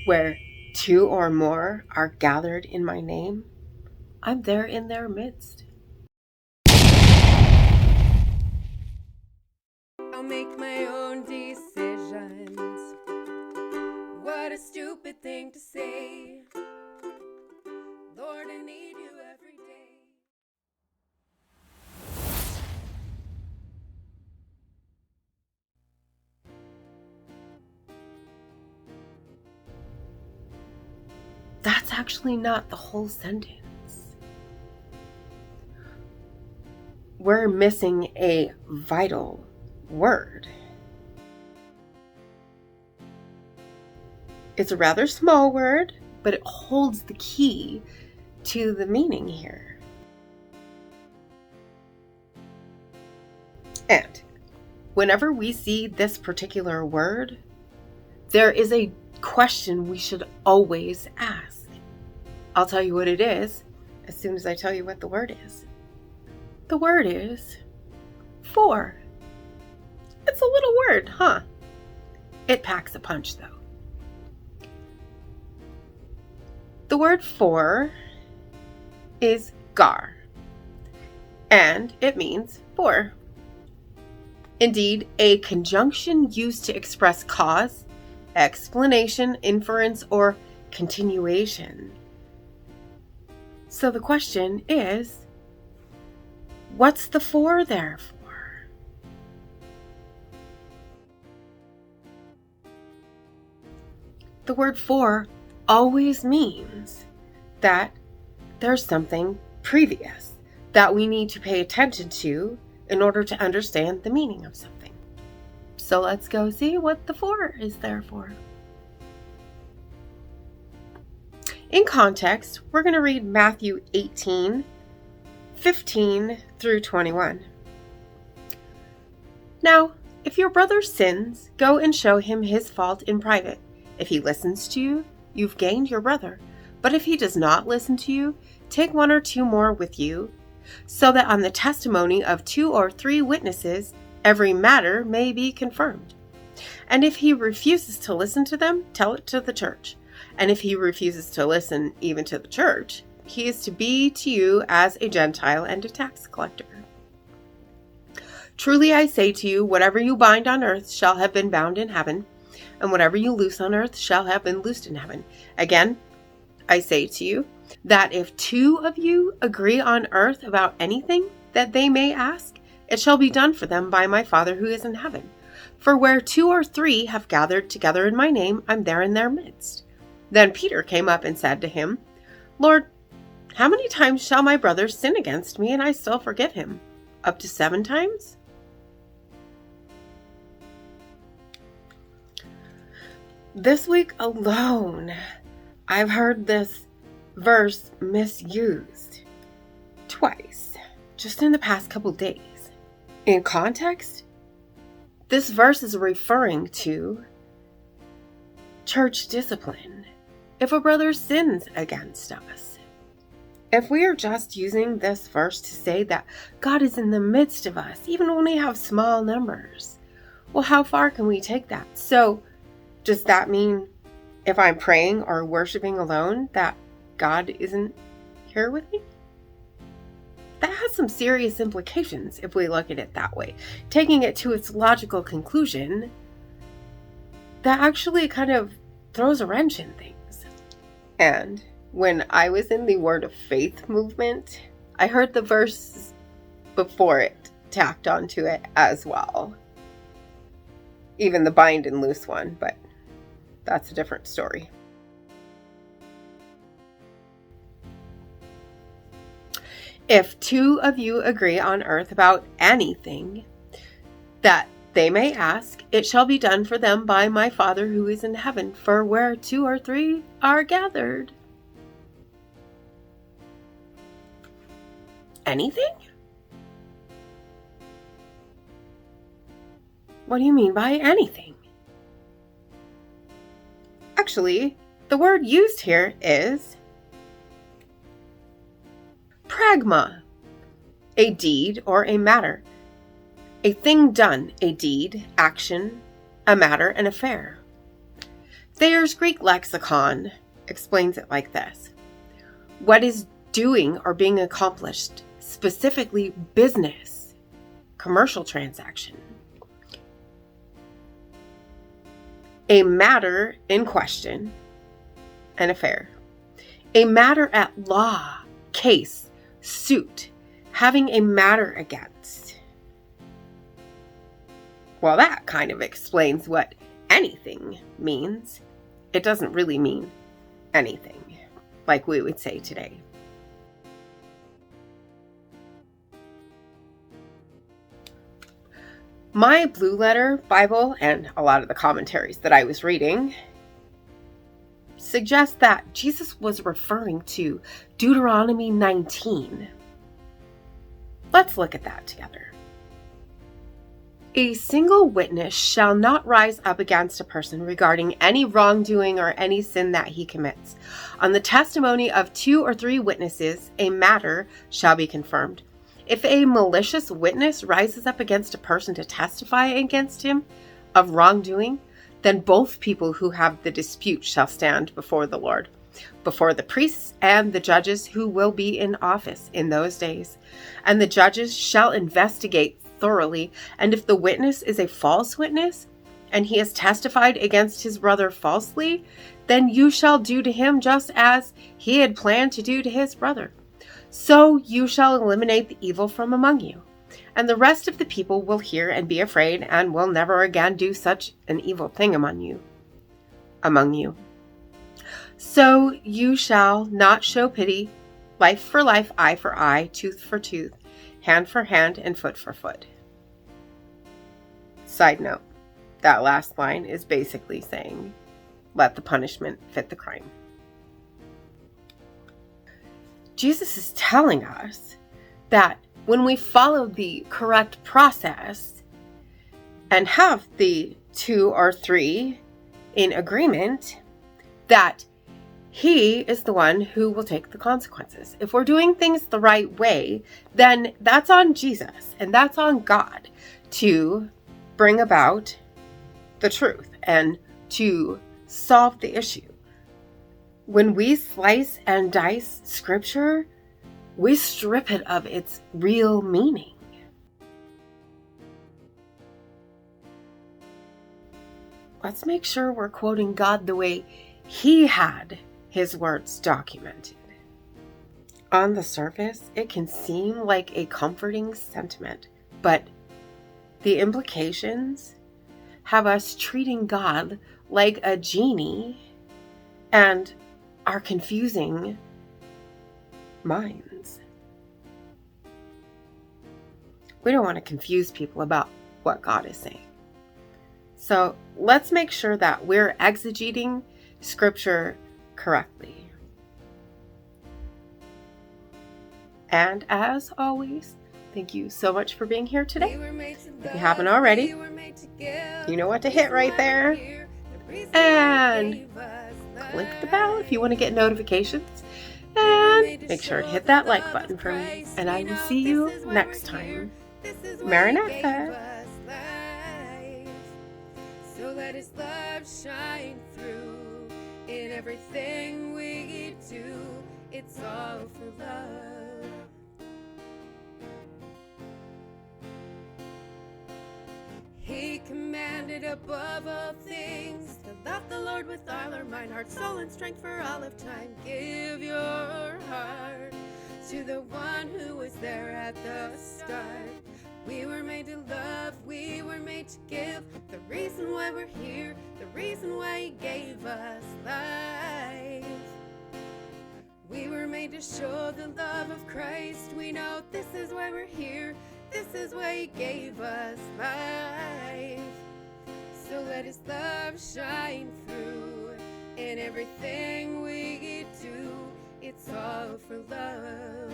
Where two or more are gathered in my name, I'm there in their midst. I'll make my own decisions. What a stupid thing to say. Lord, I need you every day. That's actually not the whole sentence. We're missing a vital word. It's a rather small word, but it holds the key to the meaning here. And whenever we see this particular word, there is a question we should always ask. I'll tell you what it is as soon as I tell you what the word is. The word is for. It's a little word, huh? It packs a punch, though. The word for is gar, and it means for. Indeed, a conjunction used to express cause, explanation, inference, or continuation. So the question is, what's the for there for? The word for always means that there's something previous that we need to pay attention to in order to understand the meaning of something. So let's go see what the for is there for. In context, we're going to read Matthew 18:15 through 21. Now, if your brother sins, go and show him his fault in private. If he listens to you, you've gained your brother. But if he does not listen to you, take one or two more with you, so that on the testimony of 2 or 3 witnesses, every matter may be confirmed. And if he refuses to listen to them, tell it to the church. And if he refuses to listen even to the church, he is to be to you as a Gentile and a tax collector. Truly I say to you, whatever you bind on earth shall have been bound in heaven, and whatever you loose on earth shall have been loosed in heaven. Again, I say to you, that if 2 of you agree on earth about anything that they may ask, it shall be done for them by my Father who is in heaven. For where 2 or 3 have gathered together in my name, I'm there in their midst. Then Peter came up and said to him, Lord, how many times shall my brother sin against me and I still forgive him? Up to 7 times? This week alone, I've heard this verse misused twice, just in the past couple days. In context, this verse is referring to church discipline. If a brother sins against us, if we are just using this verse to say that God is in the midst of us, even when we have small numbers, well, how far can we take that? So, does that mean if I'm praying or worshiping alone that God isn't here with me? That has some serious implications if we look at it that way. Taking it to its logical conclusion, that actually kind of throws a wrench in things. And when I was in the Word of Faith movement, I heard the verse before it tacked onto it as well. Even the bind and loose one, but that's a different story. If 2 of you agree on earth about anything that they may ask, it shall be done for them by my Father who is in heaven. For where 2 or 3 are gathered. Anything? What do you mean by anything? Actually, the word used here is pragma, a deed or a matter. A thing done, a deed, action, a matter, an affair. Thayer's Greek lexicon explains it like this: what is doing or being accomplished, specifically business, commercial transaction. A matter in question, an affair. A matter at law, case, suit, having a matter against. Well, that kind of explains what anything means. It doesn't really mean anything, like we would say today. My Blue Letter Bible and a lot of the commentaries that I was reading suggest that Jesus was referring to Deuteronomy 19. Let's look at that together. A single witness shall not rise up against a person regarding any wrongdoing or any sin that he commits. On the testimony of 2 or 3 witnesses, a matter shall be confirmed. If a malicious witness rises up against a person to testify against him of wrongdoing, then both people who have the dispute shall stand before the Lord, before the priests and the judges who will be in office in those days. And the judges shall investigate thoroughly, and if the witness is a false witness, and he has testified against his brother falsely, then you shall do to him just as he had planned to do to his brother. So you shall eliminate the evil from among you. And the rest of the people will hear and be afraid, and will never again do such an evil thing among you. So you shall not show pity, life for life, eye for eye, tooth for tooth, hand for hand, and foot for foot. Side note, that last line is basically saying, let the punishment fit the crime. Jesus is telling us that when we follow the correct process and have the 2 or 3 in agreement, that he is the one who will take the consequences. If we're doing things the right way, then that's on Jesus and that's on God to bring about the truth and to solve the issue. When we slice and dice scripture, we strip it of its real meaning. Let's make sure we're quoting God the way he had his words documented. On the surface, it can seem like a comforting sentiment, but the implications have us treating God like a genie and our confusing minds. We don't want to confuse people about what God is saying. So let's make sure that we're exegeting scripture correctly. And as always, thank you so much for being here today. If you haven't already, you know what to hit right there. And click the bell if you want to get notifications. And make sure to hit that like button for me. And I will see you next time. Maranatha. So let his love shine through in everything we do. It's all for love. He commanded above all things to love the Lord with all our mind, heart, soul, and strength for all of time. Give your heart to the one who was there at the start. We were made to love, we were made to give. The reason why we're here, the reason why he gave us life. We were made to show the love of Christ. We know this is why we're here. This is why he gave us life. So let his love shine through in everything we do. It's all for love.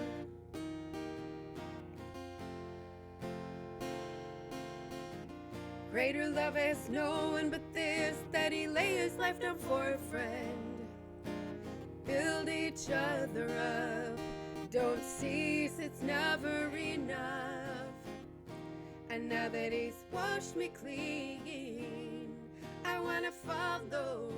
Greater love has no one but this, that he lay his life down for a friend. Build each other up. Don't cease, it's never enough. And now that he's washed me clean, I wanna follow